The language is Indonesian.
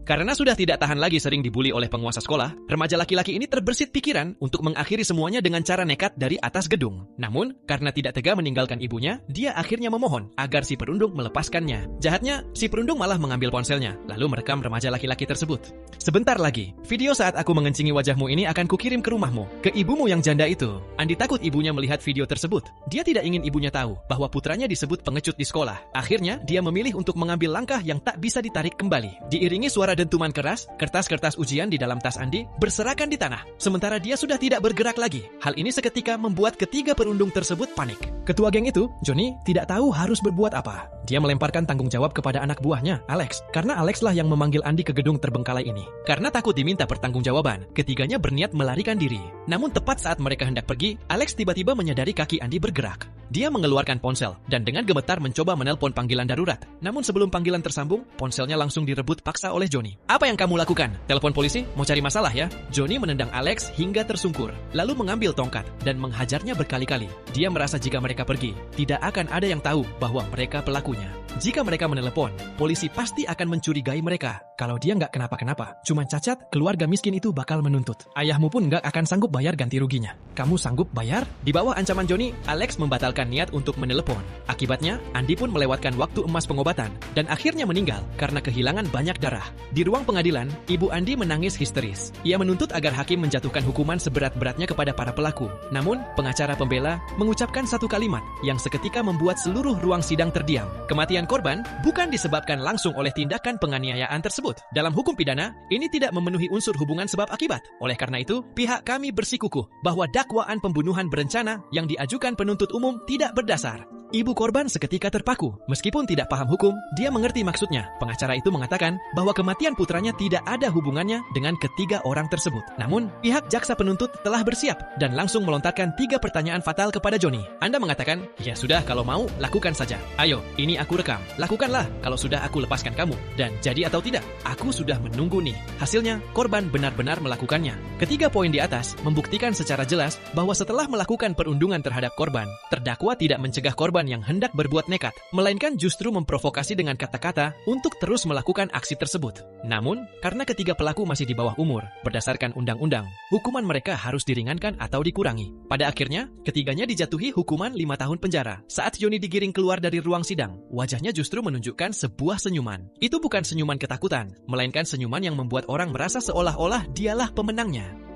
Karena sudah tidak tahan lagi sering dibully oleh penguasa sekolah, remaja laki-laki ini terbersit pikiran untuk mengakhiri semuanya dengan cara nekat dari atas gedung. Namun, karena tidak tega meninggalkan ibunya, dia akhirnya memohon agar si perundung melepaskannya. Jahatnya, si perundung malah mengambil ponselnya, lalu merekam remaja laki-laki tersebut. Sebentar lagi, video saat aku mengencingi wajahmu ini akan kukirim ke rumahmu, ke ibumu yang janda itu. Andi takut ibunya melihat video tersebut. Dia tidak ingin ibunya tahu bahwa putranya disebut pengecut di sekolah. Akhirnya, dia memilih untuk mengambil langkah yang tak bisa ditarik kembali. Diiringi suara dentuman keras, kertas-kertas ujian di dalam tas Andi berserakan di tanah. Sementara dia sudah tidak bergerak lagi. Hal ini seketika membuat ketiga perundung tersebut panik. Ketua geng itu, Johnny, tidak tahu harus berbuat apa. Dia melemparkan tanggung jawab kepada anak buahnya, Alex. Karena Alex lah yang memanggil Andi ke gedung terbengkalai ini. Karena takut diminta pertanggungjawaban, ketiganya berniat melarikan diri. Namun tepat saat mereka hendak pergi, Alex tiba-tiba menyadari kaki Andi bergerak. Dia mengeluarkan ponsel dan dengan gemetar mencoba menelpon panggilan darurat. Namun sebelum panggilan tersambung, ponselnya langsung direbut paksa oleh Johnny. Apa yang kamu lakukan? Telepon polisi? Mau cari masalah ya? Johnny menendang Alex hingga tersungkur, lalu mengambil tongkat dan menghajarnya berkali-kali. Dia merasa jika mereka pergi, tidak akan ada yang tahu bahwa mereka pelakunya. Jika mereka menelepon, polisi pasti akan mencurigai mereka. Kalau dia nggak kenapa-kenapa, cuma cacat, keluarga miskin itu bakal menuntut. Ayahmu pun nggak akan sanggup bayar ganti ruginya. Kamu sanggup bayar? Di bawah ancaman Johnny, Alex membatalkan niat untuk menelepon. Akibatnya, Andi pun melewatkan waktu emas pengobatan dan akhirnya meninggal karena kehilangan banyak darah. Di ruang pengadilan, ibu Andi menangis histeris. Ia menuntut agar hakim menjatuhkan hukuman seberat-beratnya kepada para pelaku. Namun, pengacara pembela mengucapkan satu kalimat yang seketika membuat seluruh ruang sidang terdiam. Kematian korban bukan disebabkan langsung oleh tindakan penganiayaan tersebut. Dalam hukum pidana, ini tidak memenuhi unsur hubungan sebab akibat. Oleh karena itu, pihak kami bersikukuh bahwa dakwaan pembunuhan berencana yang diajukan penuntut umum tidak berdasar. Ibu korban seketika terpaku. Meskipun tidak paham hukum, dia mengerti maksudnya. Pengacara itu mengatakan bahwa kematian putranya tidak ada hubungannya dengan ketiga orang tersebut. Namun, pihak jaksa penuntut telah bersiap dan langsung melontarkan 3 pertanyaan fatal kepada Johnny. Anda mengatakan, ya sudah kalau mau, lakukan saja. Ayo, ini aku rekam. Lakukanlah kalau sudah aku lepaskan kamu. Dan jadi atau tidak, aku sudah menunggu nih. Hasilnya, korban benar-benar melakukannya. Ketiga poin di atas membuktikan secara jelas bahwa setelah melakukan perundungan terhadap korban, terdakwa tidak mencegah korban yang hendak berbuat nekat, melainkan justru memprovokasi dengan kata-kata untuk terus melakukan aksi tersebut. Namun, karena ketiga pelaku masih di bawah umur, berdasarkan undang-undang, hukuman mereka harus diringankan atau dikurangi. Pada akhirnya, ketiganya dijatuhi hukuman 5 tahun penjara. Saat Johnny digiring keluar dari ruang sidang, wajahnya justru menunjukkan sebuah senyuman. Itu bukan senyuman ketakutan, melainkan senyuman yang membuat orang merasa seolah-olah dialah pemenangnya.